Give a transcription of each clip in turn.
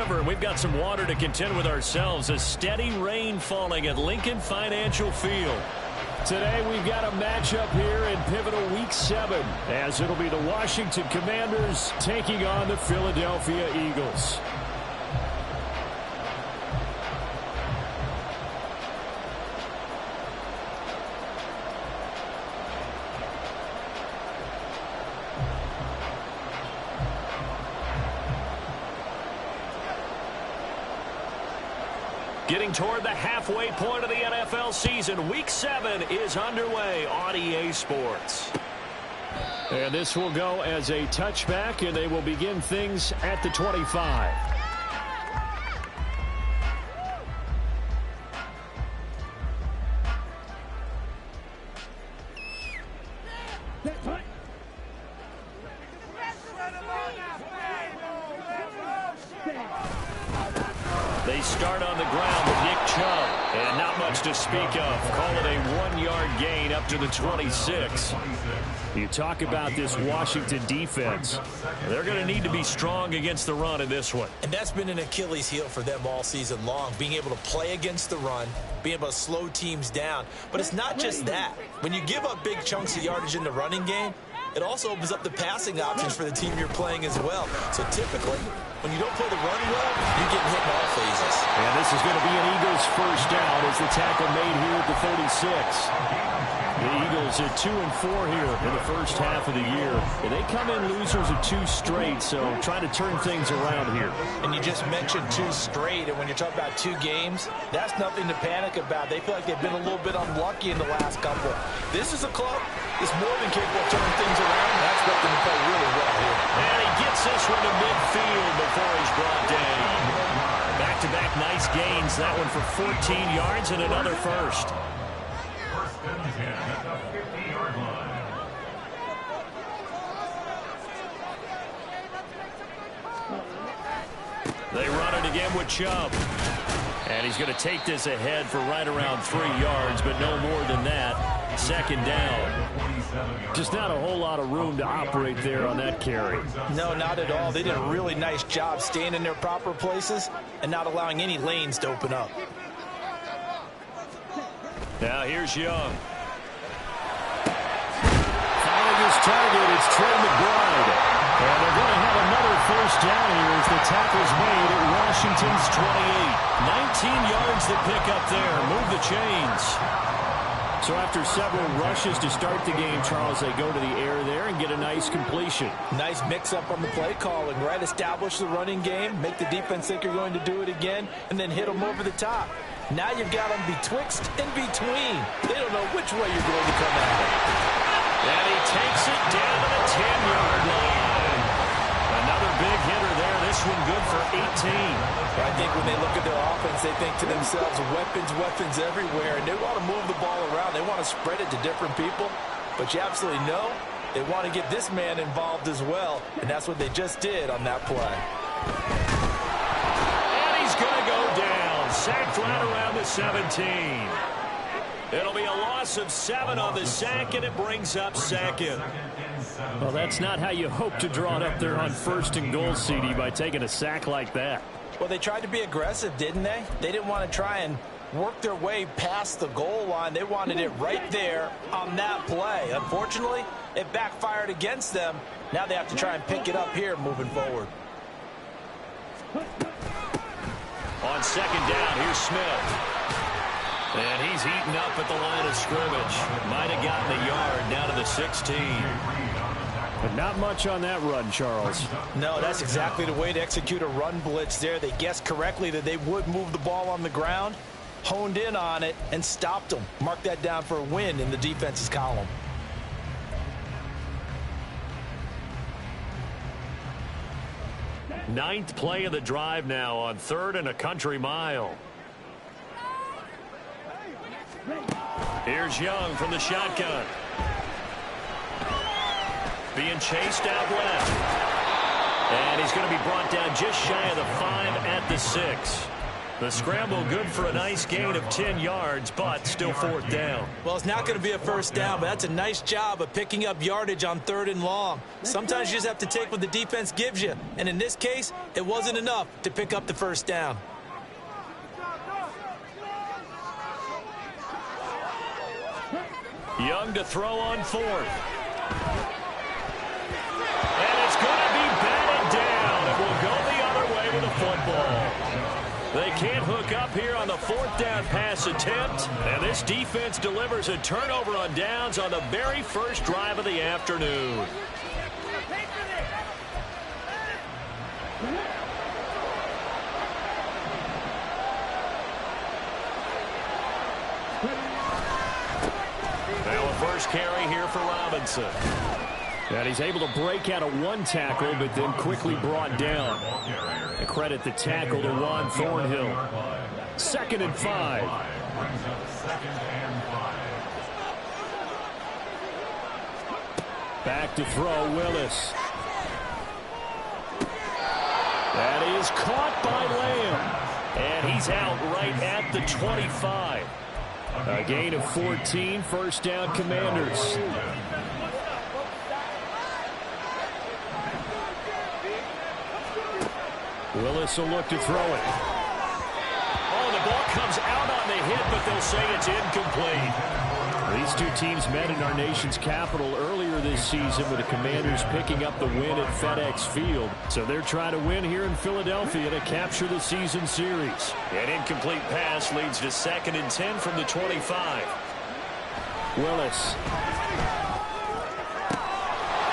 River, and we've got some water to contend with ourselves. A steady rain falling at Lincoln Financial Field. Today we've got a matchup here in pivotal Week 7, as it'll be the Washington Commanders taking on the Philadelphia Eagles. Getting toward the halfway point of the NFL season, Week 7 is underway on EA Sports. And this will go as a touchback, and they will begin things at the 25. They start on the ground with Nick Chubb, and not much to speak of. Call it a 1-yard gain up to the 26. You talk about this Washington defense. They're going to need to be strong against the run in this one. And that's been an Achilles heel for them all season long, being able to play against the run, being able to slow teams down. But it's not just that. When you give up big chunks of yardage in the running game, it also opens up the passing options for the team you're playing as well. So typically, when you don't play the run well, you're getting hit in all phases. And this is going to be an Eagles first down as the tackle made here at the 36. The Eagles at 2-4 here in the first half of the year. And they come in losers of 2 straight, so trying to turn things around here. And you just mentioned 2 straight, and when you're talking about 2 games, that's nothing to panic about. They feel like they've been a little bit unlucky in the last couple. This is a club that's more than capable of turning things around, and I expect them to play really well here. And he gets this one to midfield before he's brought down. Back-to-back nice gains. That one for 14 yards and another first. They run it again with Chubb. And he's going to take this ahead for right around 3 yards, but no more than that. Second down. Just not a whole lot of room to operate there on that carry. No, not at all. They did a really nice job staying in their proper places and not allowing any lanes to open up. Now here's Young. Finding his target, it's Trey McBride. And they're going to have another first down here as the tackle's made at Washington's 28. 19 yards to pick up there. Move the chains. So after several rushes to start the game, Charles, they go to the air there and get a nice completion. Nice mix-up on the play calling, right? Establish the running game, make the defense think you're going to do it again, and then hit them over the top. Now you've got them betwixt and between. They don't know which way you're going to come at it. And he takes it down to the 10-yard line. Another big hitter there. This one good for 18. I think when they look at their offense, they think to themselves, weapons everywhere, and they want to move the ball around. They want to spread it to different people, but you absolutely know they want to get this man involved as well, and that's what they just did on that play. And he's going to go down. Sacked right around the 17. It'll be a loss of 7 on the sack, and it brings up second. Well, that's not how you hope to draw it up there on 1st and goal, CD, by taking a sack like that. Well, they tried to be aggressive, didn't they? They didn't want to try and work their way past the goal line. They wanted it right there on that play. Unfortunately, it backfired against them. Now they have to try and pick it up here moving forward. On second down, here's Smith. And he's eaten up at the line of scrimmage. Might have gotten a yard down to the 16. But not much on that run, Charles. No, that's exactly the way to execute a run blitz there. They guessed correctly that they would move the ball on the ground, honed in on it, and stopped them. Mark that down for a win in the defense's column. Ninth play of the drive now on 3rd and a country mile. Here's Young from the shotgun. Being chased out left. And he's going to be brought down just shy of the 5 at the 6. The scramble good for a nice gain of 10 yards, but still fourth down. Well, it's not going to be a first down, but that's a nice job of picking up yardage on 3rd and long. Sometimes you just have to take what the defense gives you, and in this case, it wasn't enough to pick up the first down. Young to throw on 4th. And it's going to be batted down. It will go the other way with the football. They can't hook up here on the 4th down pass attempt. And this defense delivers a turnover on downs on the very first drive of the afternoon. Now a first carry here for Robinson. And he's able to break out of one tackle, but then quickly brought down. And credit the tackle to Juan Thornhill. 2nd and 5. Back to throw, Willis. That is caught by Lamb. And he's out right at the 25. A gain of 14, first down Commanders. Willis will look to throw it. Oh, the ball comes out on the hit, but they'll say it's incomplete. These two teams met in our nation's capital earlier this season with the Commanders picking up the win at FedEx Field. So they're trying to win here in Philadelphia to capture the season series. An incomplete pass leads to 2nd and 10 from the 25. Willis.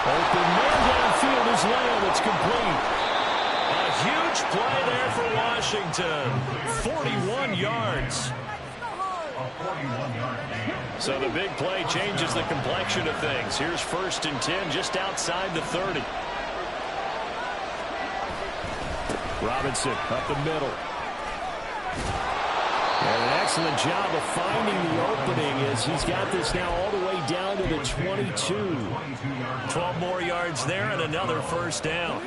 Open man downfield is Lamb. It's complete. A huge play there for Washington. 41 yards. So the big play changes the complexion of things. Here's 1st and 10 just outside the 30. Robinson up the middle. And an excellent job of finding the opening as he's got this now all the way down to the 22. 12 more yards there and another first down.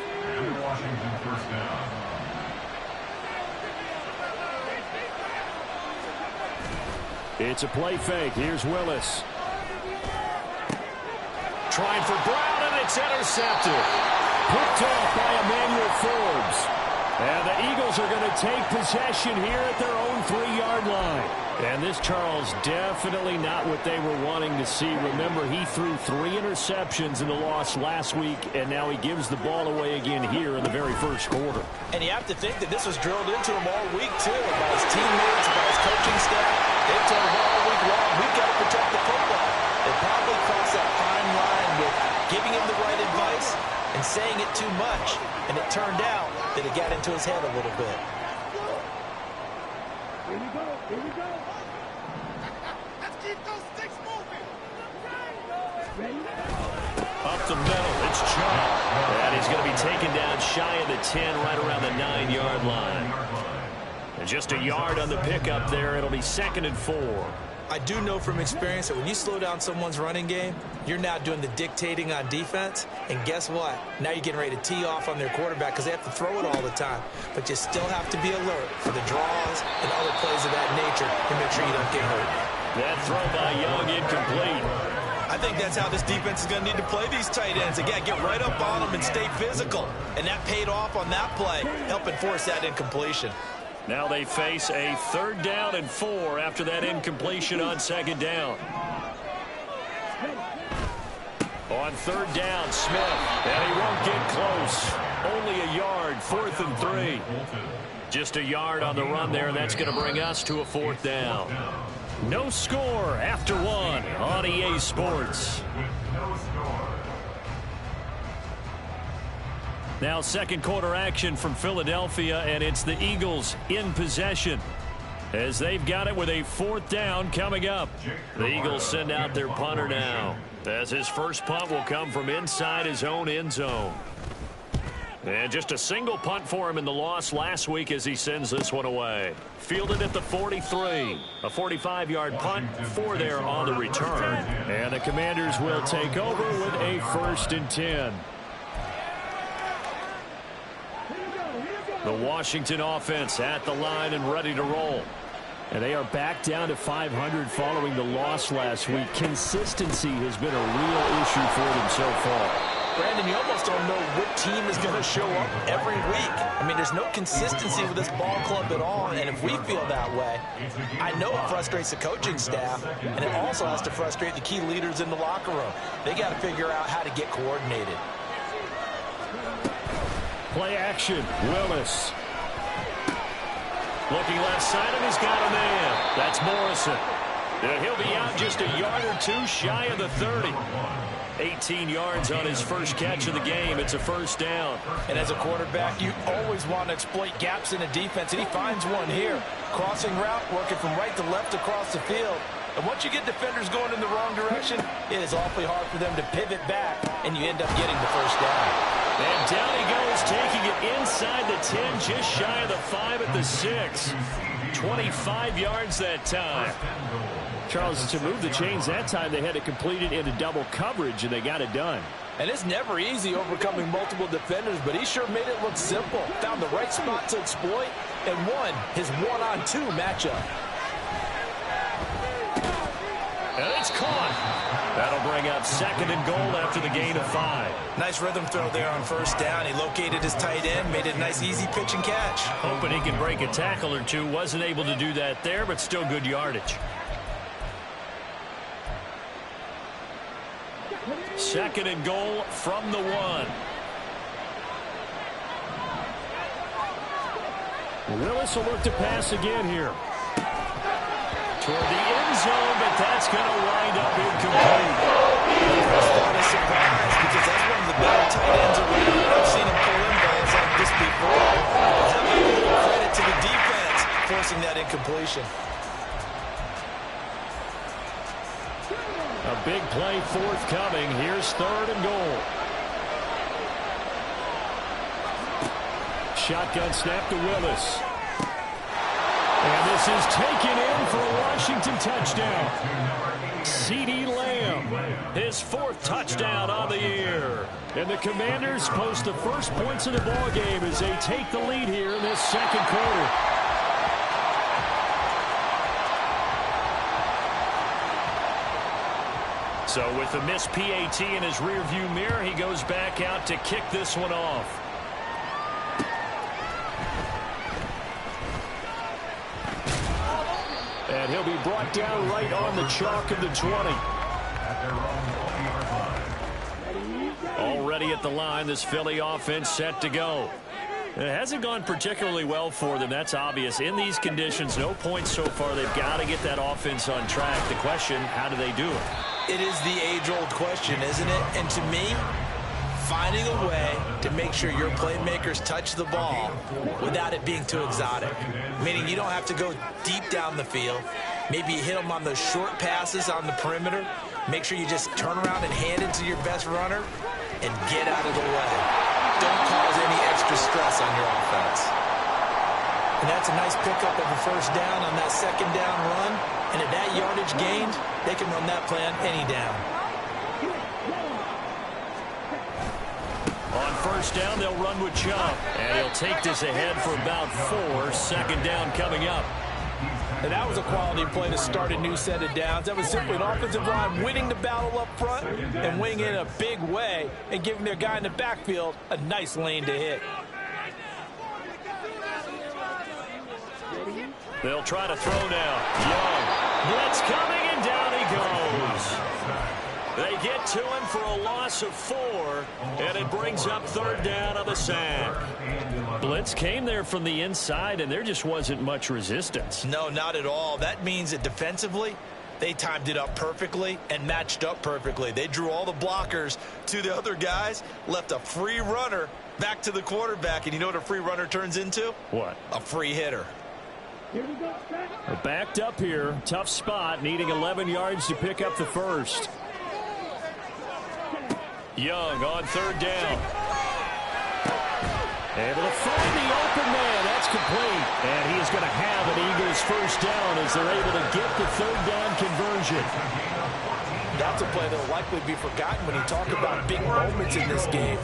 It's a play fake. Here's Willis. Trying for Brown, and it's intercepted. Picked off by Emmanuel Forbes. And the Eagles are going to take possession here at their own 3-yard line. And this, Charles, definitely not what they were wanting to see. Remember, he threw 3 interceptions in the loss last week, and now he gives the ball away again here in the very first quarter. And you have to think that this was drilled into him all week, too, by his teammates, by his coaching staff. They told him all week long, we've got to protect the football. They probably crossed that fine line with giving him the right advice and saying it too much. And it turned out that it got into his head a little bit. Here we go. Here we go. Let's keep those sticks moving. Up the middle, it's Chubb. And he's going to be taken down shy of the 10, right around the 9-yard line. And just a yard on the pickup there. It'll be 2nd and 4. I do know from experience that when you slow down someone's running game, you're now doing the dictating on defense. And guess what? Now you're getting ready to tee off on their quarterback because they have to throw it all the time. But you still have to be alert for the draws and other plays of that nature to make sure you don't get hurt. That throw by Young incomplete. I think that's how this defense is going to need to play these tight ends. Again, get right up on them and stay physical. And that paid off on that play, helping force that incompletion. Now they face a 3rd down and 4 after that incompletion on 2nd down. On 3rd down, Smith, and he won't get close. Only a yard, 4th and 3. Just a yard on the run there, and that's going to bring us to a 4th down. No score after 1 on EA Sports. Now 2nd quarter action from Philadelphia, and it's the Eagles in possession as they've got it with a 4th down coming up. The Eagles send out their punter now as his first punt will come from inside his own end zone. And just a single punt for him in the loss last week as he sends this one away. Fielded at the 43. A 45-yard punt, 4 there on the return. And the Commanders will take over with a 1st and 10. Here we go. The Washington offense at the line and ready to roll. And they are back down to 500 following the loss last week. Consistency has been a real issue for them so far. Brandon, you almost don't know what team is going to show up every week. I mean, there's no consistency with this ball club at all, and if we feel that way, I know it frustrates the coaching staff, and it also has to frustrate the key leaders in the locker room. They got to figure out how to get coordinated. Play action. Willis. Looking left side, and he's got a man. That's Morrison. And he'll be out just a yard or two shy of the 30. 18 yards on his first catch of the game. It's a first down. And as a quarterback, you always want to exploit gaps in a defense, and he finds one here. Crossing route, working from right to left across the field. And once you get defenders going in the wrong direction, it is awfully hard for them to pivot back, and you end up getting the first down. And down he goes, taking it inside the 10, just shy of the 5 at the 6. 25 yards that time. Charles, to move the chains that time, they had to complete it into double coverage, and they got it done. And it's never easy overcoming multiple defenders, but he sure made it look simple. Found the right spot to exploit and won his one-on-two matchup. And it's caught. That'll bring up 2nd and goal after the gain of 5. Nice rhythm throw there on first down. He located his tight end, made it a nice easy pitch and catch. Hoping he can break a tackle or two. Wasn't able to do that there, but still good yardage. 2nd and goal from the 1. Willis will look to pass again here. Toward the end zone, but that's going to wind up incomplete. That is surprised because that's one of the better tight ends around. I've seen him pull in balls like this before. Have a little credit to the defense forcing that incompletion. A big play forthcoming. Here's 3rd and goal. Shotgun snap to Willis. And this is taken in for a Washington touchdown. CeeDee Lamb, his 4th touchdown on the year. And the Commanders post the first points of the ball game as they take the lead here in this 2nd quarter. So with the missed PAT in his rearview mirror, he goes back out to kick this one off. And he'll be brought down right on the chalk of the 20. Already at the line, this Philly offense set to go. It hasn't gone particularly well for them. That's obvious. In these conditions, no points so far. They've got to get that offense on track. The question, how do they do it? It is the age-old question, isn't it? And to me, finding a way to make sure your playmakers touch the ball without it being too exotic. Meaning you don't have to go deep down the field. Maybe you hit them on those short passes on the perimeter. Make sure you just turn around and hand it to your best runner and get out of the way. Don't cause any extra stress on your offense. And that's a nice pickup of a first down on that 2nd down run. And at that yardage gained, they can run that play on any down. On first down, they'll run with Chubb. And he'll take this ahead for about 4. 2nd down coming up. And that was a quality play to start a new set of downs. That was simply an offensive line winning the battle up front and winning it in a big way and giving their guy in the backfield a nice lane to hit. They'll try to throw now. Young. Blitz coming, and down he goes. They get to him for a loss of 4, and it brings up 3rd down on the sack. Blitz came there from the inside, and there just wasn't much resistance. No, not at all. That means that defensively, they timed it up perfectly and matched up perfectly. They drew all the blockers to the other guys, left a free runner back to the quarterback, and you know what a free runner turns into? What? A free hitter. Backed up here. Tough spot, needing 11 yards to pick up the first. Young on 3rd down. Able to find the open man. That's complete. And he is going to have an Eagles first down as they're able to get the 3rd down conversion. That's a play that will likely be forgotten when you talk about big moments in this game.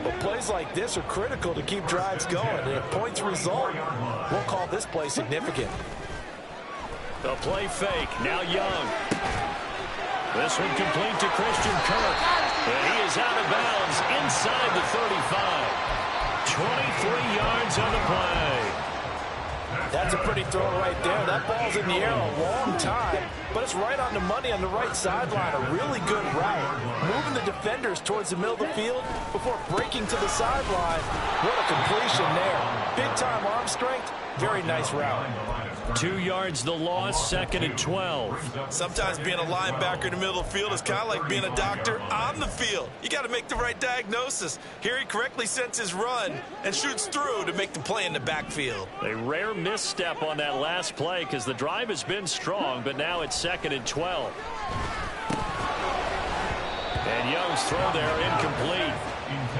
But plays like this are critical to keep drives going. And if points result, we'll call this play significant. The play fake. Now Young. This one complete to Christian Kirk. And he is out of bounds inside the 35. 23 yards on the play. That's a pretty throw right there. That ball's in the air a long time, but it's right on the money on the right sideline. A really good route. Moving the defenders towards the middle of the field before breaking to the sideline. What a completion there. Big-time arm strength. Very nice route. 2 yards the loss, 2nd and 12. Sometimes being a linebacker in the middle of the field is kind of like being a doctor on the field. You got to make the right diagnosis. Here he correctly sets his run and shoots through to make the play in the backfield. A rare misstep on that last play because the drive has been strong, but now it's 2nd and 12. And Young's throw there incomplete.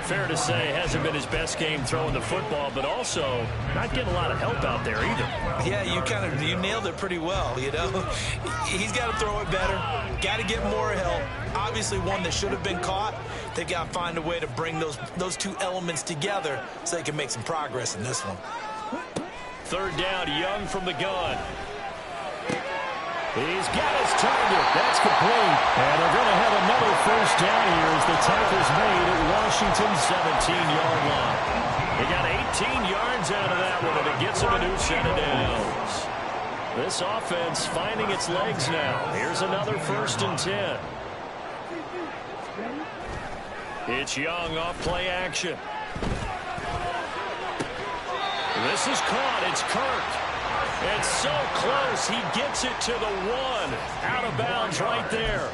Fair to say, hasn't been his best game throwing the football, but also not getting a lot of help out there either. Yeah, you nailed it pretty well, you know. He's got to throw it better, got to get more help. Obviously one that should have been caught. They've got to find a way to bring those two elements together so they can make some progress in this one. 3rd down, Young from the gun. He's got his target. That's complete. And they're going to have another 1st down here as the tackle's made at Washington's 17-yard line. They got 18 yards out of that one, and it gets them a new set of downs. This offense finding its legs now. Here's another 1st and 10. It's Young off play action. This is caught. It's Kirk. It's so close. He gets it to the 1. Out of bounds right there.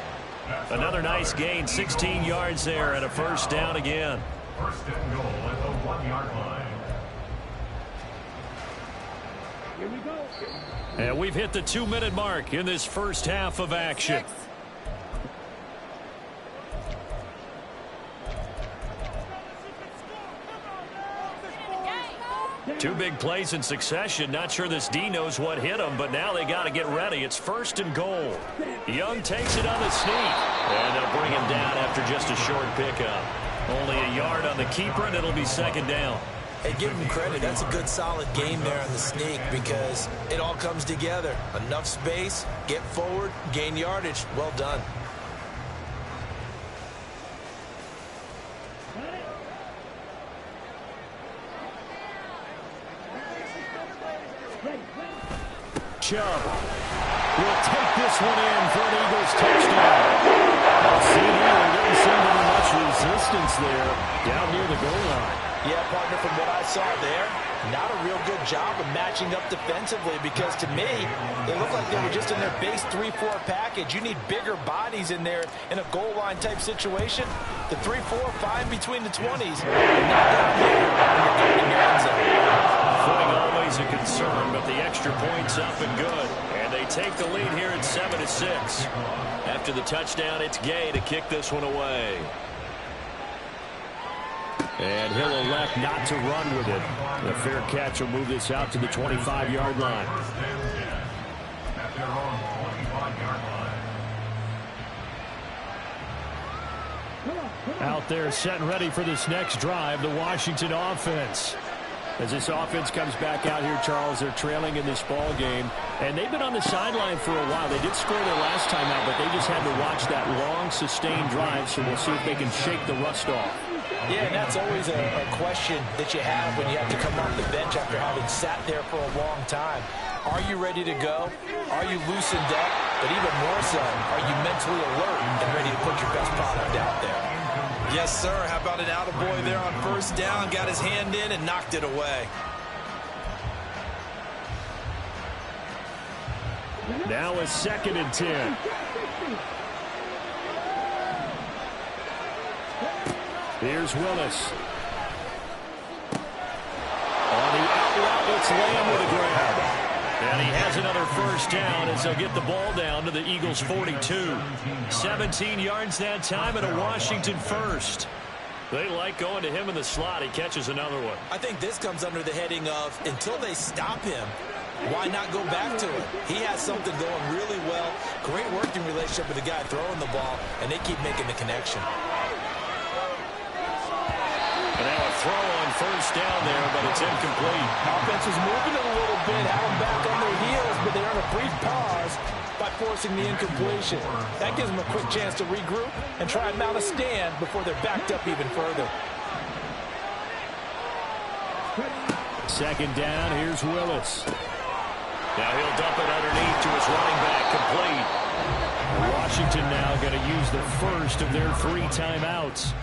Another nice gain. 16 yards there and a 1st down again. 1st and goal at the 1-yard line. Here we go. And we've hit the 2-minute mark in this first half of action. Two big plays in succession. Not sure this D knows what hit him, but now they got to get ready. It's 1st and goal. Young takes it on the sneak. And they'll bring him down after just a short pickup. Only a yard on the keeper, and it'll be 2nd down. Hey, give him credit. That's a good, solid game there on the sneak because it all comes together. Enough space, get forward, gain yardage. Well done. Chubb will take this one in for an Eagles touchdown. See here, there didn't seem to be much resistance there down near the goal line. Yeah, partner, from what I saw there, not a real good job of matching up defensively because to me, they look like they were just in their base 3-4 package. You need bigger bodies in there in a goal line type situation. The 3-4, 5 between the 20s. Not down there, and you're going in your end zone. Footing always a concern, but the extra point's up and good. And they take the lead here at 7-6. After the touchdown, it's Gay to kick this one away. And he'll elect not to run with it. The fair catch will move this out to the 25-yard line. At their own 25-yard line. Out there set and ready for this next drive, the Washington offense. As this offense comes back out here, Charles, they're trailing in this ball game. And they've been on the sideline for a while. They did score their last time out, but they just had to watch that long, sustained drive. So we'll see if they can shake the rust off. Yeah, and that's always a question that you have when you have to come off the bench after having sat there for a long time. Are you ready to go? Are you loosened up? But even more so, are you mentally alert and ready to put your best product out there? Yes, sir. How about an attaboy there on 1st down? Got his hand in and knocked it away. Now a 2nd and 10. Here's Willis. On the out route, it's Lamb with a grab. And he has another 1st down as they'll get the ball down to the Eagles' 42. 17 yards that time and a Washington 1st. They like going to him in the slot. He catches another one. I think this comes under the heading of until they stop him, why not go back to it? He has something going really well. Great working relationship with the guy throwing the ball, and they keep making the connection. And throw on first down there, but it's incomplete. Offense was moving it a little bit, had them back on their heels, but they earned a brief pause by forcing the incompletion. That gives them a quick chance to regroup and try and mount a stand before they're backed up even further. Second down, here's Willis. Now he'll dump it underneath to his running back, complete. Washington now going to use the first of their 3 timeouts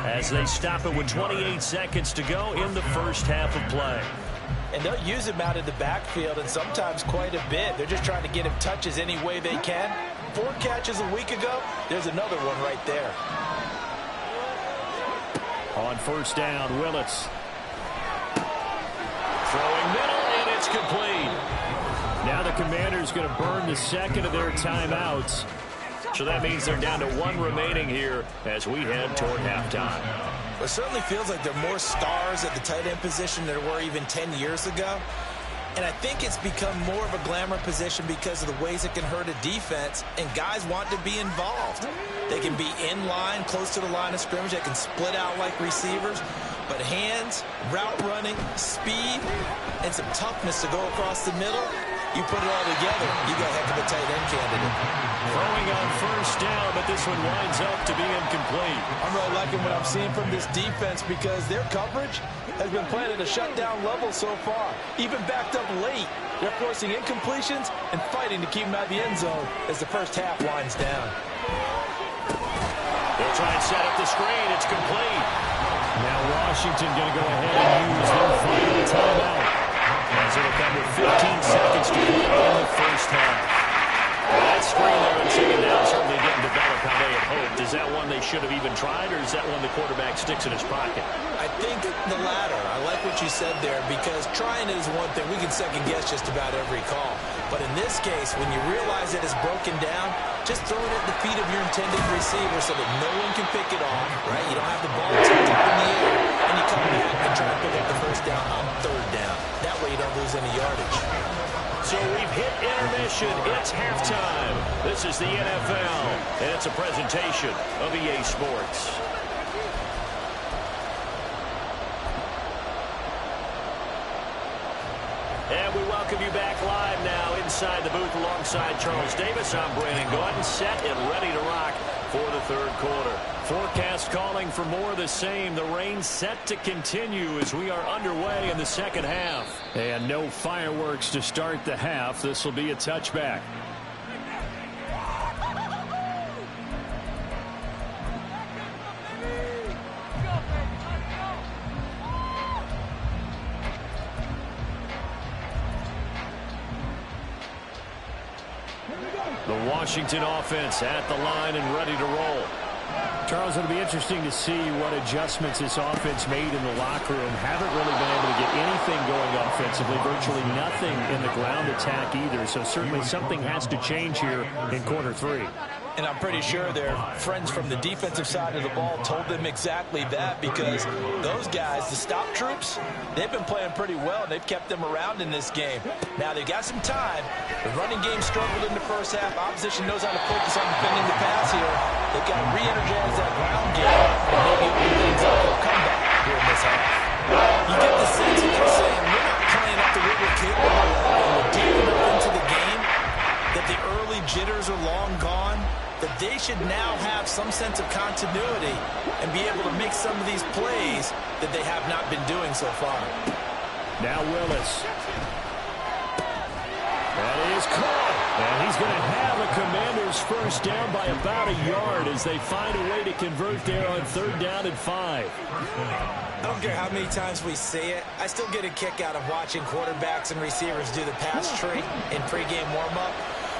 as they stop it with 28 seconds to go in the first half of play. And they'll use him out in the backfield, and sometimes quite a bit. They're just trying to get him touches any way they can. 4 catches a week ago, there's another one right there. On first down, Willis. Throwing middle, and it's complete. Now the Commanders going to burn the second of their timeouts. So that means they're down to 1 remaining here as we head toward halftime. It certainly feels like there are more stars at the tight end position than there were even 10 years ago. And I think it's become more of a glamour position because of the ways it can hurt a defense, and guys want to be involved. They can be in line, close to the line of scrimmage. They can split out like receivers. But hands, route running, speed, and some toughness to go across the middle, you put it all together, you got a heck of a tight end candidate. Throwing on first down, but this one winds up to be incomplete. I'm really liking what I'm seeing from this defense because their coverage has been playing at a shutdown level so far. Even backed up late, they're forcing incompletions and fighting to keep them out of the end zone as the first half winds down. They'll try and set up the screen. It's complete. Now Washington going to go ahead and use their final timeout as it'll come with 15 seconds to go in the first half. That screen there on second down certainly didn't develop how they had hoped. Is that one they should have even tried, or is that one the quarterback sticks in his pocket? I think the latter. I like what you said there because trying it is one thing. We can second guess just about every call. But in this case, when you realize that it's broken down, just throw it at the feet of your intended receiver so that no one can pick it off, right? You don't have the ball tipped up in the air, and you come back and try to pick up the first down on third down. That way you don't lose any yardage. So we've hit intermission. It's halftime. This is the NFL, and it's a presentation of EA Sports. And we welcome you back live now inside the booth alongside Charles Davis. I'm Brandon Gordon, set and ready to rock for the third quarter. Forecast calling for more of the same. The rain set to continue as we are underway in the second half. And no fireworks to start the half. This will be a touchback. The Washington offense at the line and ready to roll. Charles, it'll be interesting to see what adjustments this offense made in the locker room. Haven't really been able to get anything going offensively, virtually nothing in the ground attack either. So certainly something has to change here in quarter 3. And I'm pretty sure their friends from the defensive side of the ball told them exactly that because those guys, the stop troops, they've been playing pretty well. They've kept them around in this game. Now, they've got some time. The running game struggled in the first half. Opposition knows how to focus on defending the pass here. They've got to re-energize that ground game and maybe open things up for a comeback here in this half. You get the sense that they're saying, we're not playing up to what we're capable of, and we're deep enough into the game that the early jitters are long gone, that they should now have some sense of continuity and be able to make some of these plays that they have not been doing so far. Now Willis. That is caught. And he's going to have the Commanders first down by about a yard as they find a way to convert there on third down and 5. I don't care how many times we see it. I still get a kick out of watching quarterbacks and receivers do the pass tree in pregame warm-up.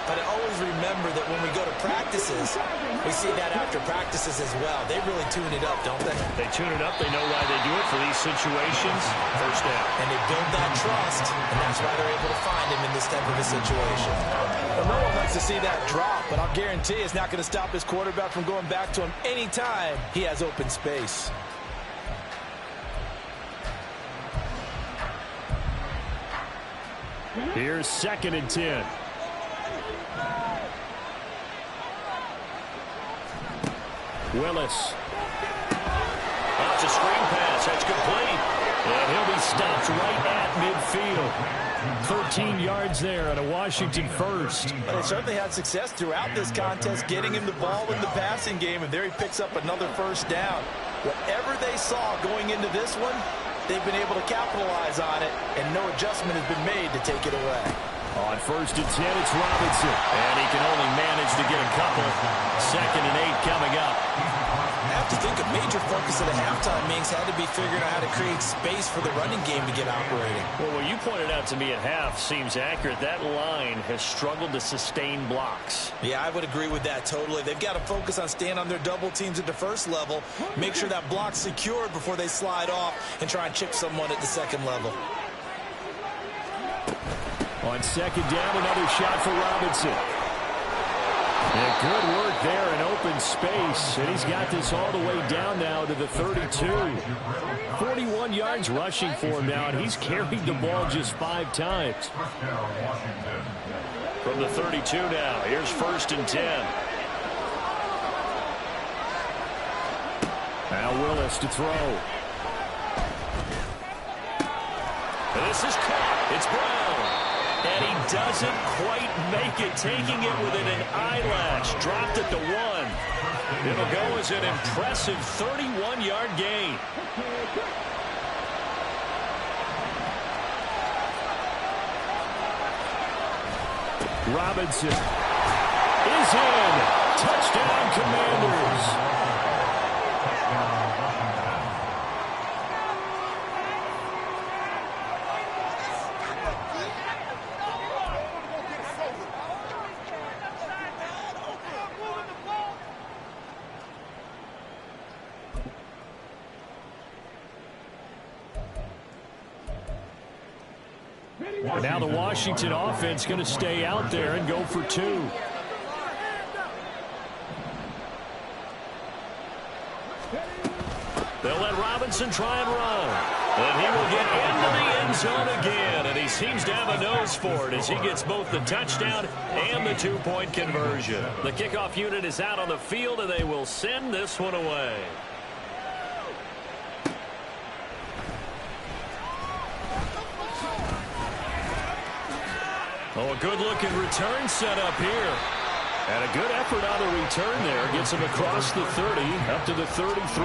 But I always remember that when we go to practices, we see that after practices as well. They really tune it up, don't they? They tune it up. They know why they do it for these situations. First down. And they build that trust, and that's why they're able to find him in this type of a situation. Well, no one likes to see that drop, but I'll guarantee it's not going to stop his quarterback from going back to him anytime he has open space. Here's 2nd and 10. Willis. That's a screen pass pass. That's complete. And he'll be stopped right at midfield. 13 yards there and a Washington first. But they certainly had success throughout this contest, getting him the ball in the passing game, and there he picks up another first down. Whatever they saw going into this one, they've been able to capitalize on it, and no adjustment has been made to take it away. On 1st and 10, it's Robinson. And he can only manage to get a couple. 2nd and 8 coming up. I have to think a major focus of the halftime meetings had to be figuring out how to create space for the running game to get operating. Well, what you pointed out to me at half seems accurate. That line has struggled to sustain blocks. Yeah, I would agree with that totally. They've got to focus on staying on their double teams at the first level, make sure that block's secured before they slide off and try and chip someone at the second level. On 2nd down, another shot for Robinson. And good work there in open space. And he's got this all the way down now to the 32. 41 yards rushing for him now, and he's carried the ball just 5 times. From the 32 now, here's 1st and 10. Now Willis to throw. And this is caught. It's Brown. And he doesn't quite make it, taking it within an eyelash. Dropped at the 1. It'll go as an impressive 31-yard gain. Robinson is in. Touchdown, Commanders. Now the Washington offense going to stay out there and go for 2. They'll let Robinson try and run. And he will get into the end zone again. And he seems to have a nose for it as he gets both the touchdown and the 2-point conversion. The kickoff unit is out on the field, and they will send this one away. Oh, a good-looking return set up here. And a good effort on the return there. Gets him across the 30, up to the 33.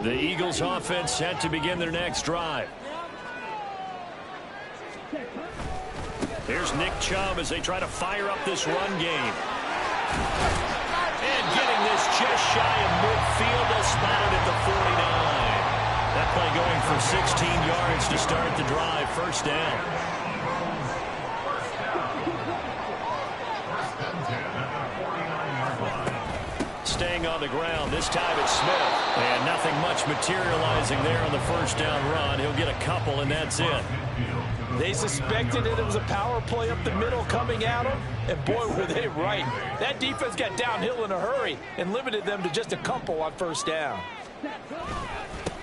The Eagles offense set to begin their next drive. Here's Nick Chubb as they try to fire up this run game. And getting this just shy of midfield, they'll spot it at the 49. That play going for 16 yards to start the drive. 1st down. Staying on the ground. This time it's Smith. And nothing much materializing there on the 1st down run. He'll get a couple, and that's it. They suspected that it was a power play up the middle coming at them, and boy, were they right. That defense got downhill in a hurry and limited them to just a couple on 1st down.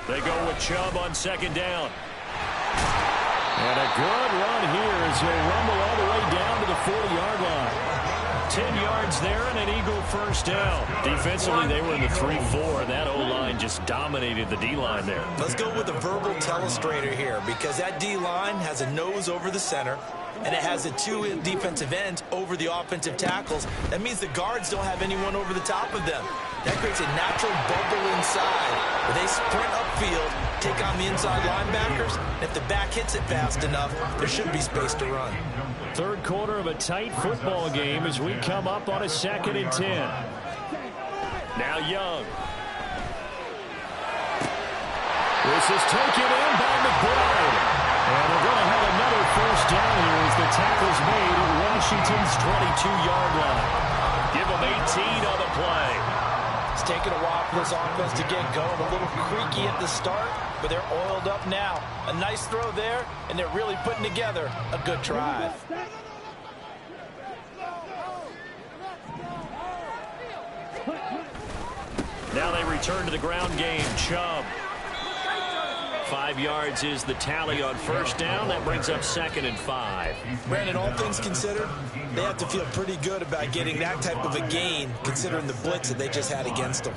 They go with Chubb on 2nd down. And a good run here as he'll rumble all the way down to the 40-yard line. 10 yards there and an Eagle 1st down. Defensively, they were in the 3-4. That O-line just dominated the D-line there. Let's go with a verbal telestrator here, because that D-line has a nose over the center, and it has the 2 defensive ends over the offensive tackles. That means the guards don't have anyone over the top of them. That creates a natural bubble inside where they sprint upfield, take on the inside linebackers. And if the back hits it fast enough, there should be space to run. 3rd quarter of a tight football game as we come up on a 2nd and 10. Now Young. This is taken in by McBride. And we're going to have another 1st down here as the tackle's made at Washington's 22-yard line. Give them 18 on the play. It's taken a while for this offense to get going. A little creaky at the start, but they're oiled up now. A nice throw there, and they're really putting together a good drive. Now they return to the ground game. Chubb 5 yards is the tally on first down. That brings up 2nd and 5. Brandon, all things considered, they have to feel pretty good about getting that type of a gain, considering the blitz that they just had against them.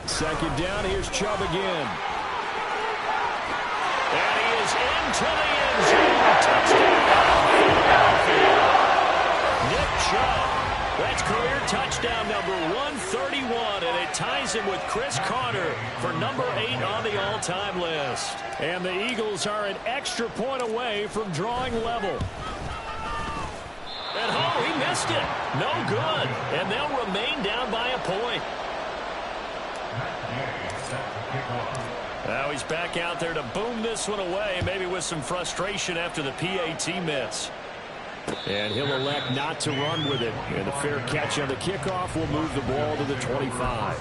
Second down, here's Chubb again. And he is into the end zone. Touchdown. Nick Chubb. That's career touchdown number 131, and it ties him with Chris Carter for number 8 on the all-time list. And the Eagles are an extra point away from drawing level. And oh, he missed it. No good. And they'll remain down by a point. Now he's back out there to boom this one away, maybe with some frustration after the PAT miss. And he'll elect not to run with it. And the fair catch on the kickoff will move the ball to the 25.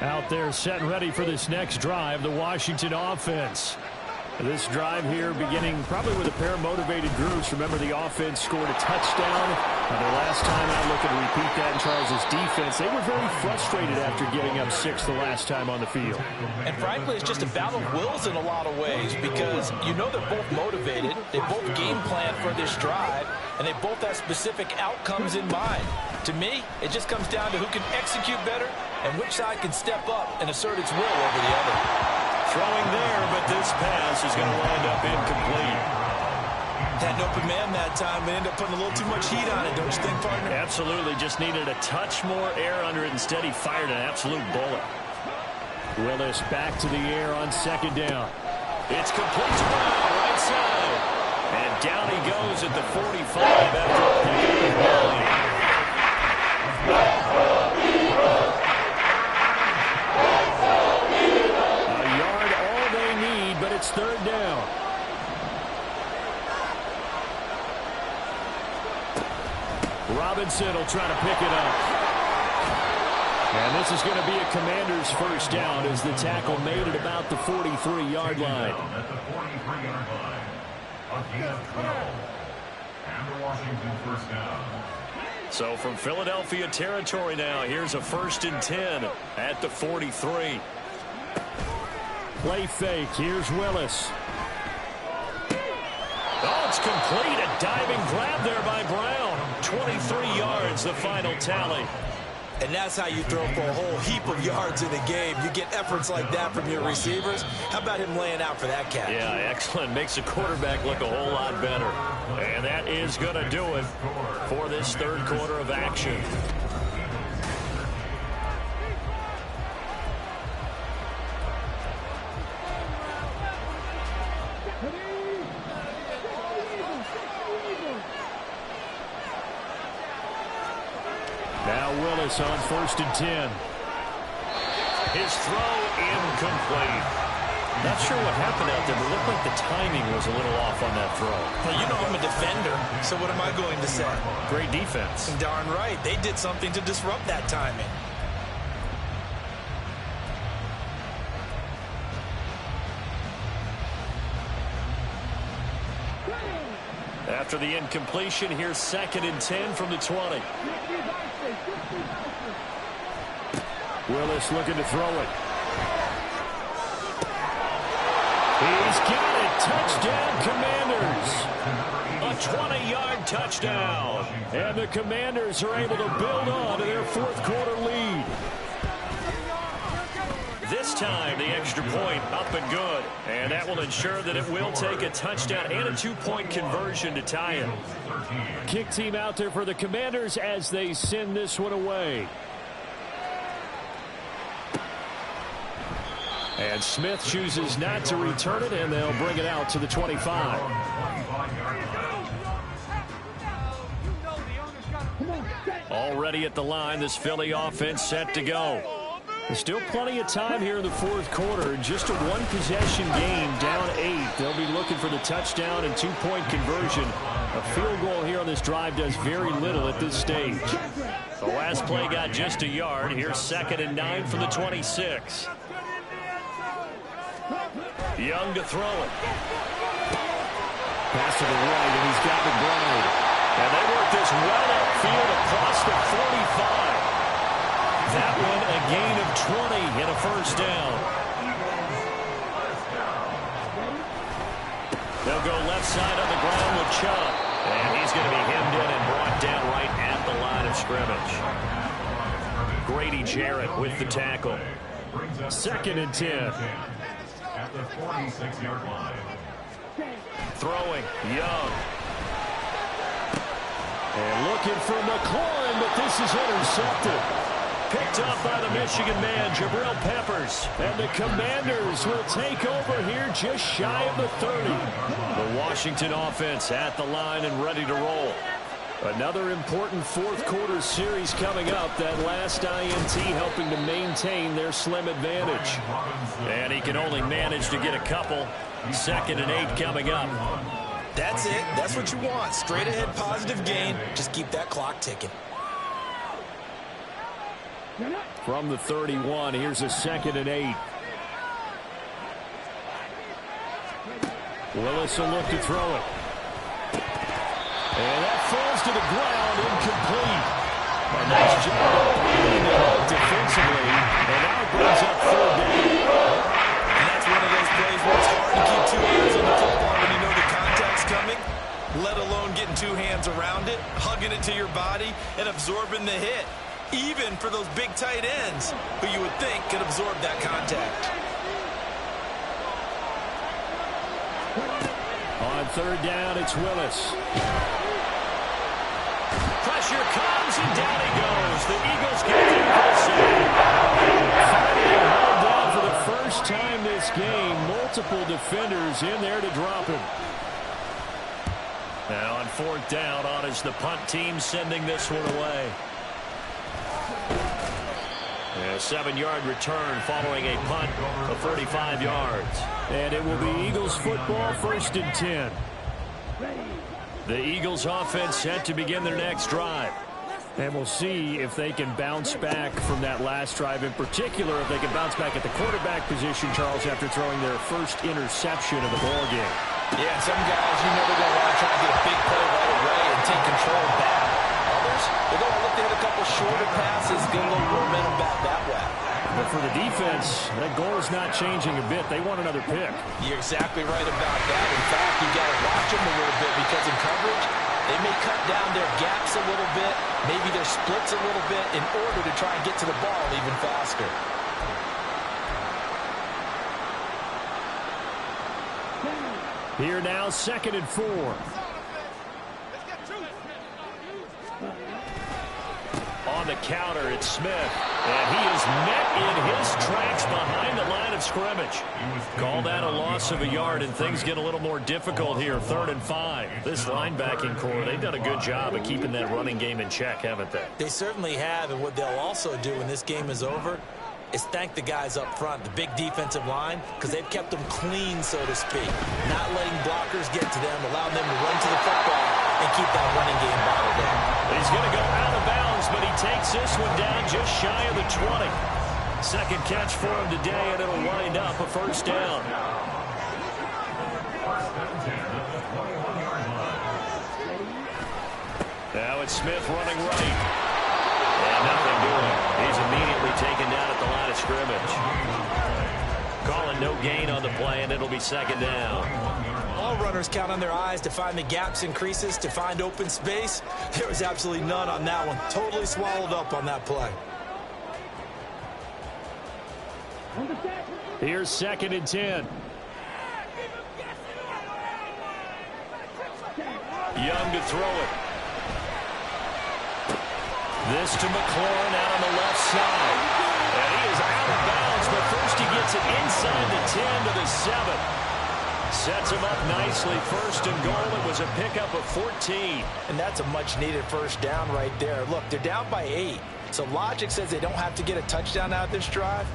Out there set and ready for this next drive, the Washington offense. This drive here beginning probably with a pair of motivated groups. Remember, the offense scored a touchdown. Their last time out, looking to repeat that in Charles' defense. They were very frustrated after giving up 6 the last time on the field. And frankly, it's just a battle of wills in a lot of ways, because you know they're both motivated. They both game plan for this drive, and they both have specific outcomes in mind. To me, it just comes down to who can execute better and which side can step up and assert its will over the other. Throwing there, but this pass is going to wind up incomplete. Had an open man that time, but ended up putting a little too much heat on it, don't you think, partner? Absolutely. Just needed a touch more air under it. Instead, he fired an absolute bullet. Willis back to the air on second down. It's complete to Brown, right side. And down he goes at the 45 after a pickup of 9. It's third down. Robinson will try to pick it up. And this is going to be a Commander's first down as the tackle made at about the 43-yard line. At the 43-yard line. A gain of 12. And the Washington first down. So from Philadelphia territory now, here's a 1st and 10 at the 43. Play fake. Here's Willis. Oh, it's complete. A diving grab there by Brown. 23 yards, the final tally. And that's how you throw for a whole heap of yards in a game. You get efforts like that from your receivers. How about him laying out for that catch? Yeah, excellent. Makes the quarterback look a whole lot better. And that is going to do it for this third quarter of action. Now Willis on 1st and 10. His throw incomplete. Not sure what happened out there, but it looked like the timing was a little off on that throw. Well, you know I'm a defender, so what am I going to say? Great defense. Darn right. They did something to disrupt that timing. After the incompletion, here's 2nd and 10 from the 20. Willis looking to throw it. He's got it. Touchdown, Commanders. A 20-yard touchdown. And the Commanders are able to build on to their 4th quarter lead. This time, the extra point up and good. And that will ensure that it will take a touchdown and a 2-point conversion to tie it. Kick team out there for the Commanders as they send this one away. And Smith chooses not to return it, and they'll bring it out to the 25. Already at the line, this Philly offense set to go. There's still plenty of time here in the 4th quarter. Just a one-possession game, down 8. They'll be looking for the touchdown and 2-point conversion. A field goal here on this drive does very little at this stage. The last play got just a yard. Here's 2nd and 9 from the 26. Young to throw it. Pass to the right, and he's got McBride. And they work this well upfield across the 45. That one a gain of 20 and a first down. They'll go left side on the ground with Chubb. And he's going to be hemmed in and brought down right at the line of scrimmage. Grady Jarrett with the tackle. 2nd and 10. At the 46-yard line. Throwing, Young. And looking for McLaurin, but this is intercepted. Picked up by the Michigan man, Jabril Peppers. And the Commanders will take over here just shy of the 30. The Washington offense at the line and ready to roll. Another important fourth-quarter series coming up. That last INT helping to maintain their slim advantage. And he can only manage to get a couple. 2nd and 8 coming up. That's it. That's what you want. Straight ahead positive gain. Just keep that clock ticking. From the 31, here's a 2nd and 8. Willis will look to throw it. And that falls to the ground, incomplete. A nice job bringing it up defensively. And now it brings up 3rd down. And that's one of those plays where it's hard to keep 2 hands on the football when you know the contact's coming, let alone getting 2 hands around it, hugging it to your body, and absorbing the hit. Even for those big tight ends who you would think could absorb that contact. On 3rd down, it's Willis. Pressure comes, and down he goes. The Eagles get there for the save. Finally hauled down for the first time this game. Multiple defenders in there to drop him. Now on 4th down, on is the punt team sending this one away. A 7-yard return following a punt of 35 yards. And it will be Eagles football, 1st and 10. The Eagles offense set to begin their next drive. And we'll see if they can bounce back from that last drive. In particular, if they can bounce back at the quarterback position, Charles, after throwing their first interception of the ballgame. Yeah, some guys, you know, they're going to want to try to get a big play right away and take control back. Others, they're going to look to hit a couple shorter passes, get a little momentum back that way. But for the defense, that goal is not changing a bit. They want another pick. You're exactly right about that. In fact, you got to watch them a little bit because in coverage, they may cut down their gaps a little bit, maybe their splits a little bit in order to try and get to the ball even faster. Here now, 2nd and 4. On the counter, it's Smith. And he is met in his tracks behind the line of scrimmage. Call that a loss of a yard, and things get a little more difficult here. 3rd and 5. This linebacking core, they've done a good job of keeping that running game in check, haven't they? They certainly have, and what they'll also do when this game is over is thank the guys up front, the big defensive line, because they've kept them clean, so to speak. Not letting blockers get to them, allowing them to run to the football and keep that running game bottled up. He's going to go out of bounds, but he takes this one down just shy of the 20. 2nd catch for him today, and it'll wind up a 1st down. Now it's Smith running right. And nothing doing. He's immediately taken down at the line of scrimmage. Calling no gain on the play, and it'll be 2nd down. All runners count on their eyes to find the gaps and creases, to find open space. There was absolutely none on that one. Totally swallowed up on that play. Here's 2nd and 10. Young to throw it. This to McLaurin out on the left side. And he is out of bounds, but first he gets it inside the 10 to the 7. Sets him up nicely. 1st and goal. It was a pickup of 14. And that's a much-needed first down right there. Look, they're down by 8. So logic says they don't have to get a touchdown out of this drive.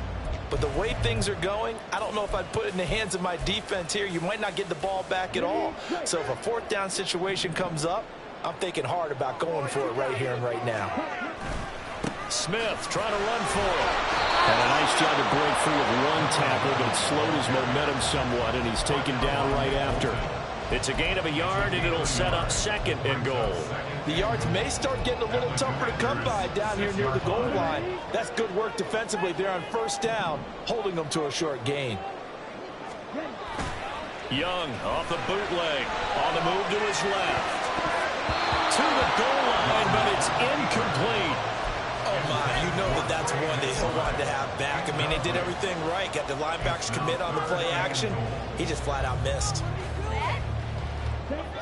But the way things are going, I don't know if I'd put it in the hands of my defense here. You might not get the ball back at all. So if a 4th down situation comes up, I'm thinking hard about going for it right here and right now. Smith trying to run for it. And a nice job to break free of one tackle, but it slowed his momentum somewhat, and he's taken down right after. It's a gain of a yard, and it'll set up 2nd and goal. The yards may start getting a little tougher to come by down here near the goal line. That's good work defensively there on 1st down, holding them to a short gain. Young off the bootleg, on the move to his left. To the goal line, but it's incomplete. Oh, my, you know that's one that he'll want to have back. I mean, they did everything right. Got the linebackers commit on the play action. He just flat out missed.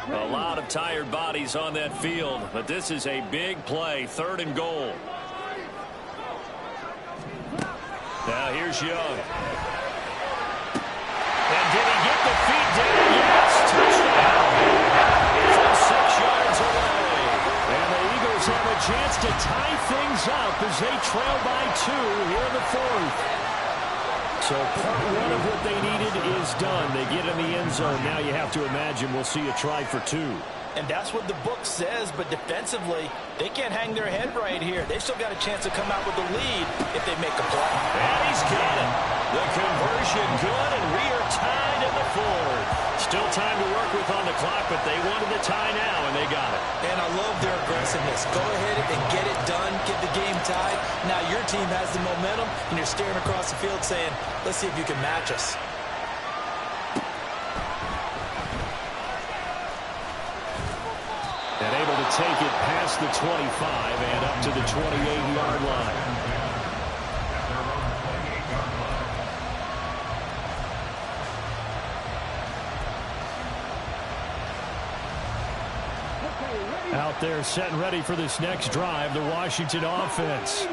A lot of tired bodies on that field, but this is a big play, 3rd and goal. Now here's Young. And did he get the feet down? Yes, touchdown. From 6 yards away. And the Eagles have a chance to tie things up as they trail by 2 here in the 4th. So part 1 of what they needed is done. They get in the end zone. Now you have to imagine we'll see a try for 2. And that's what the book says, but defensively, they can't hang their head right here. They've still got a chance to come out with the lead if they make a play. And he's got it. The conversion good, and we are tied in the 4th. Still time to work with on the clock, but they wanted the tie now, and they got it. And I love their aggressiveness. Go ahead and get it done, get the game tied. Now your team has the momentum, and you're staring across the field saying, let's see if you can match us. And able to take it past the 25 and up to the 28-yard line. Out there set and ready for this next drive, the Washington offense.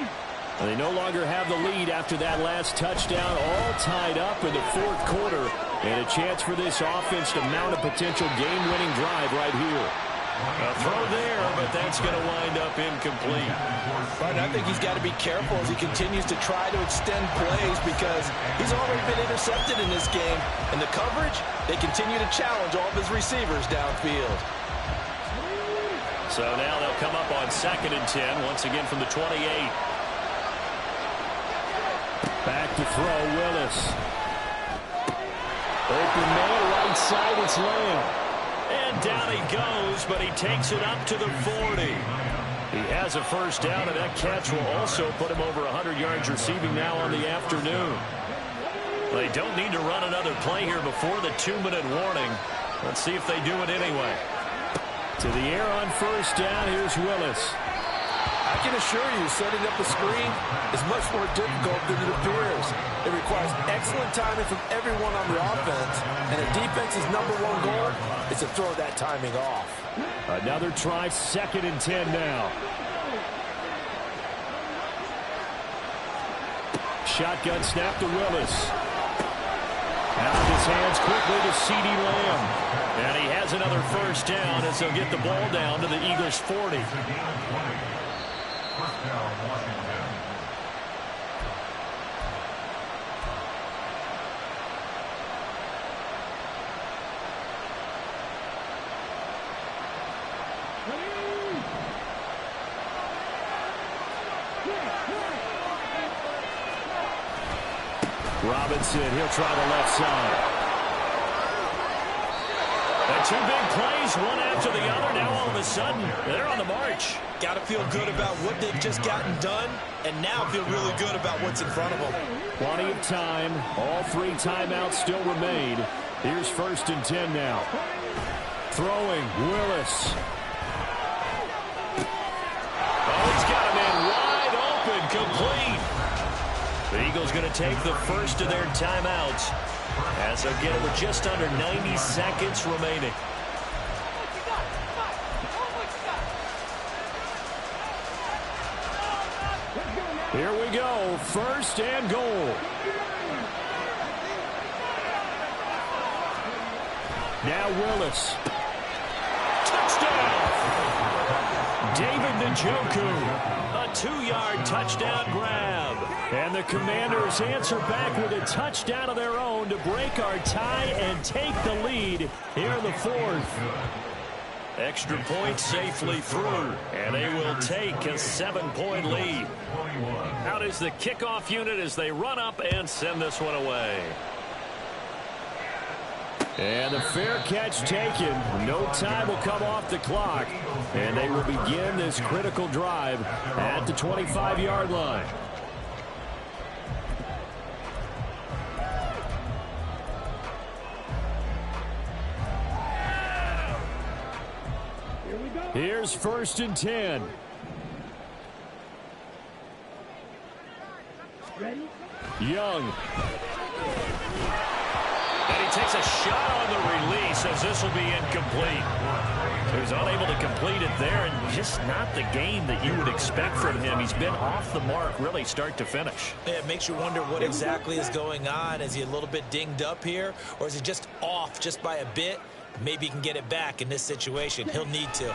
They no longer have the lead after that last touchdown, all tied up in the 4th quarter. And a chance for this offense to mount a potential game-winning drive right here. A throw there, but that's going to wind up incomplete. Right, I think he's got to be careful as he continues to try to extend plays because he's already been intercepted in this game. And the coverage, they continue to challenge all of his receivers downfield. So now they'll come up on 2nd and 10, once again from the 28. Back to throw, Willis. Open man, right side, it's Lamb. And down he goes, but he takes it up to the 40. He has a 1st down, and that catch will also put him over 100 yards receiving now on the afternoon. They don't need to run another play here before the 2-minute warning. Let's see if they do it anyway. To the air on 1st down, here's Willis. I can assure you, setting up a screen is much more difficult than it appears. It requires excellent timing from everyone on the offense, and the defense's #1 goal is to throw that timing off. Another try, 2nd and 10 now. Shotgun snap to Willis. Out of his hands quickly to CeeDee Lamb. And he has another 1st down as they'll get the ball down to the Eagles' 40. Robinson, he'll try the left side. And 2 big plays, one after the other. Now all of a sudden, they're on the march. Got to feel good about what they've just gotten done, and now feel really good about what's in front of them. Plenty of time. All 3 timeouts still remain. Here's 1st and 10 now. Throwing, Willis. Oh, he's got him in wide open, complete. The Eagles going to take the first of their timeouts as they'll get it with just under 90 seconds remaining. Here we go, 1st and goal. Now Willis. Touchdown! David Njoku. A 2-yard touchdown grab. And the Commanders answer back with a touchdown of their own to break our tie and take the lead here in the 4th. Extra point safely through, and they will take a 7-point lead. Out is the kickoff unit as they run up and send this one away. And the fair catch taken. No time will come off the clock. And they will begin this critical drive at the 25-yard line. Here's 1st and 10. Ready? Young. And he takes a shot on the release as this will be incomplete. He was unable to complete it there, and just not the game that you would expect from him. He's been off the mark really start to finish. Yeah, it makes you wonder what exactly is going on. Is he a little bit dinged up here, or is he just off just by a bit? Maybe he can get it back in this situation. He'll need to.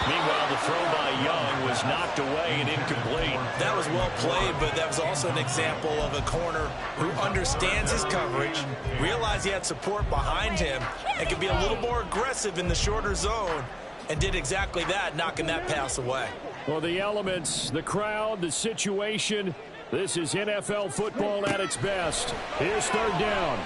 Meanwhile, the throw by Young was knocked away and incomplete. That was well played, but that was also an example of a corner who understands his coverage, realized he had support behind him, and could be a little more aggressive in the shorter zone, and did exactly that, knocking that pass away. Well, the elements, the crowd, the situation, this is NFL football at its best. Here's 3rd down.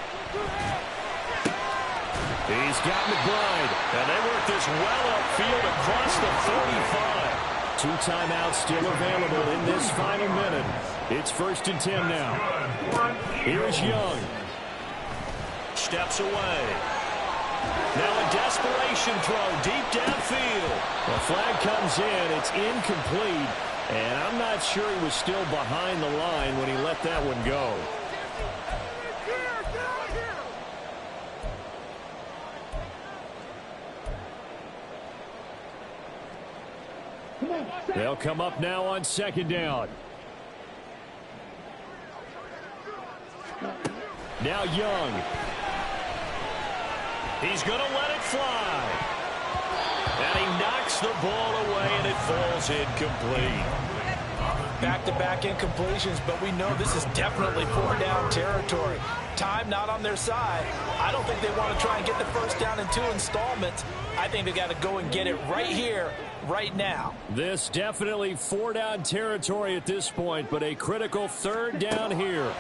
He's got McBride. And they work this well upfield across the 45. 2 timeouts still available in this final minute. It's 1st and 10 now. Here's Young. Steps away. Now a desperation throw deep downfield. The flag comes in. It's incomplete. And I'm not sure he was still behind the line when he let that one go. They'll come up now on 2nd down. Now Young. He's going to let it fly. And he knocks the ball away, and it falls incomplete. Back-to-back incompletions, but we know this is definitely 4-down territory. Time not on their side. I don't think they want to try and get the 1st down in 2 installments. I think they got to go and get it right here, right now. This definitely 4-down territory at this point, but a critical 3rd down here.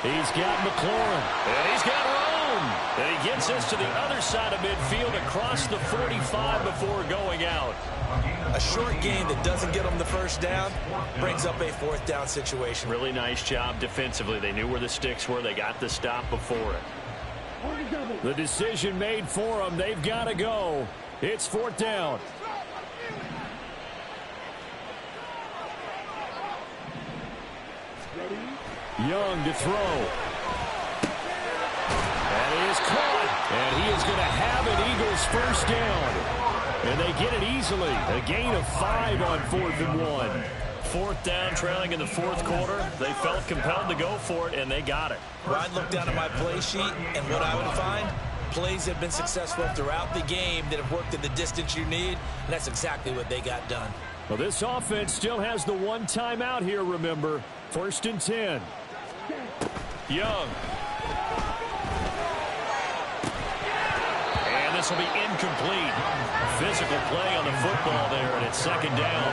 He's got McLaurin. And he's got Rome. And he gets us to the other side of midfield across the 45 before going out. A short gain that doesn't get them the 1st down brings up a 4th down situation. Really nice job defensively. They knew where the sticks were. They got the stop before it. The decision made for them. They've got to go. It's 4th down. Young to throw. And he is caught. And he is going to have an Eagles 1st down. And they get it easily. A gain of 5 on 4th and 1. 4th down, trailing in the 4th quarter. They felt compelled to go for it, and they got it. Well, I'd look down at my play sheet, and what I would find, plays have been successful throughout the game that have worked in the distance you need, and that's exactly what they got done. Well, this offense still has the 1 timeout here, remember. 1st and 10. Young. And this will be incomplete. Physical play on the football there, and it's 2nd down.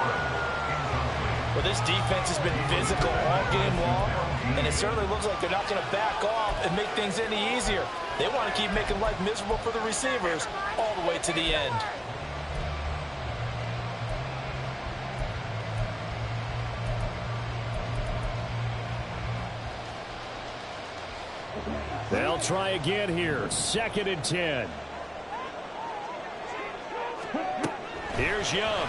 Well, this defense has been physical all game long, and it certainly looks like they're not going to back off and make things any easier. They want to keep making life miserable for the receivers all the way to the end. They'll try again here. 2nd and 10. Here's Young.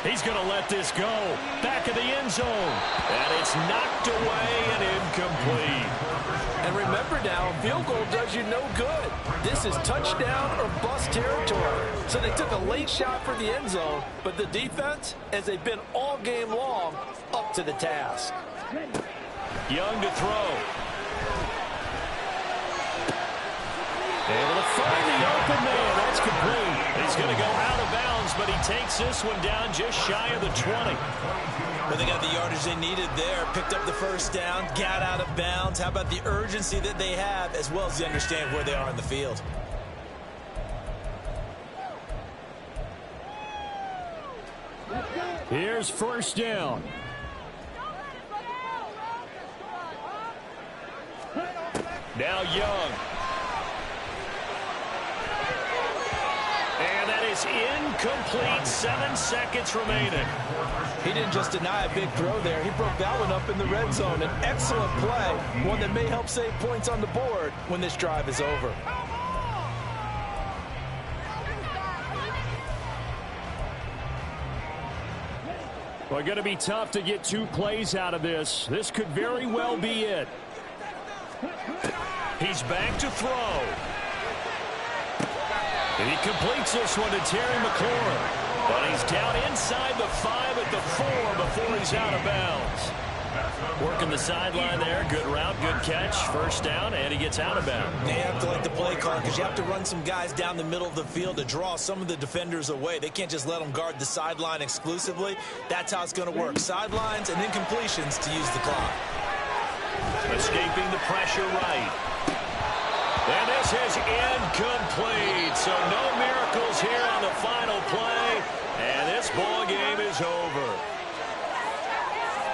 He's going to let this go. Back of the end zone. And it's knocked away and incomplete. And remember now, field goal does you no good. This is touchdown or bust territory. So they took a late shot for the end zone, but the defense, as they've been all game long, up to the task. Young to throw. Able to find the open man. That's complete. He's going to go out of bounds, but he takes this one down just shy of the 20. But they got the yardage they needed there. Picked up the 1st down, got out of bounds. How about the urgency that they have, as well as they understand where they are in the field? Here's 1st down. Now Young. And that is incomplete. 7 seconds remaining. He didn't just deny a big throw there. He broke that one up in the red zone. An excellent play. One that may help save points on the board when this drive is over. Well, going to be tough to get 2 plays out of this. This could very well be it. He's back to throw. And he completes this one to Terry McLaurin. But he's down inside the 5 at the 4 before he's out of bounds. Working the sideline there. Good route, good catch. First down, and he gets out of bounds. They have to like the play call because you have to run some guys down the middle of the field to draw some of the defenders away. They can't just let them guard the sideline exclusively. That's how it's going to work. Sidelines and incompletions to use the clock. Escaping the pressure right. And this is incomplete. So no miracles here on the final play. And this ball game is over.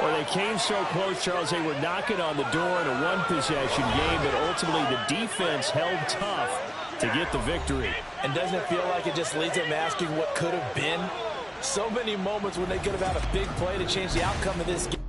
Well, they came so close, Charles. They were knocking on the door in a one-possession game, but ultimately the defense held tough to get the victory. And doesn't it feel like it just leads them asking what could have been? So many moments when they could have had a big play to change the outcome of this game.